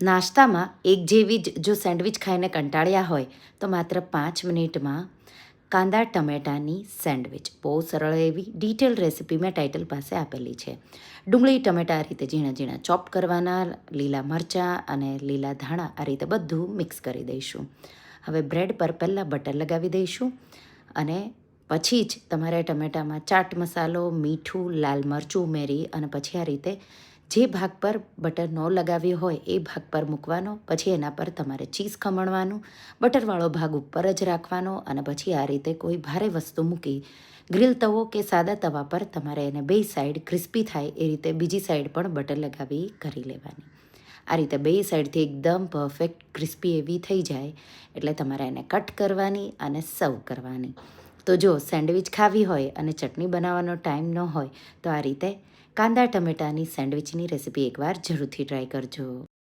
નાસ્તામાં એક જેવી જ જો સેન્ડવિચ ખાઈને કંટાળ્યા હોય તો માત્ર 5 મિનિટમાં કાંદા ટમેટાની સેન્ડવિચ, બહુ સરળ એવી ડિટેલ રેસીપી મેં ટાઇટલ પાસે આપેલી છે. ડુંગળી ટમેટા આ રીતે ઝીણા ઝીણા ચોપ કરવાના, લીલા મરચાં અને લીલા ધાણા આ રીતે બધું મિક્સ કરી દઈશું. હવે બ્રેડ પર પહેલાં બટર લગાવી દઈશું અને પછી જ તમારે ટમેટામાં ચાટ મસાલો, મીઠું, લાલ મરચું ઉમેરી અને પછી આ રીતે જે ભાગ પર બટર ન લગાવ્યું હોય એ ભાગ પર મૂકવાનો. પછી એના પર તમારે ચીઝ ખમણવાનું, બટરવાળો ભાગ ઉપર જ રાખવાનો અને પછી આ રીતે કોઈ ભારે વસ્તુ મૂકી ગ્રીલ તવો કે સાદા તવા પર તમારે એને બે સાઈડ ક્રિસ્પી થાય એ રીતે બીજી સાઈડ પણ બટર લગાવી કરી લેવાની. આ રીતે બે સાઈડથી એકદમ પરફેક્ટ ક્રિસ્પી એવી થઈ જાય એટલે તમારે એને કટ કરવાની અને સર્વ કરવાની. તો જો સેન્ડવિચ ખાવી હોય અને ચટણી બનાવવાનો ટાઈમ ન હોય તો આ રીતે કાંદા ટમેટાની સેન્ડવિચની રેસીપી એકવાર જરૂરથી ટ્રાય કરજો.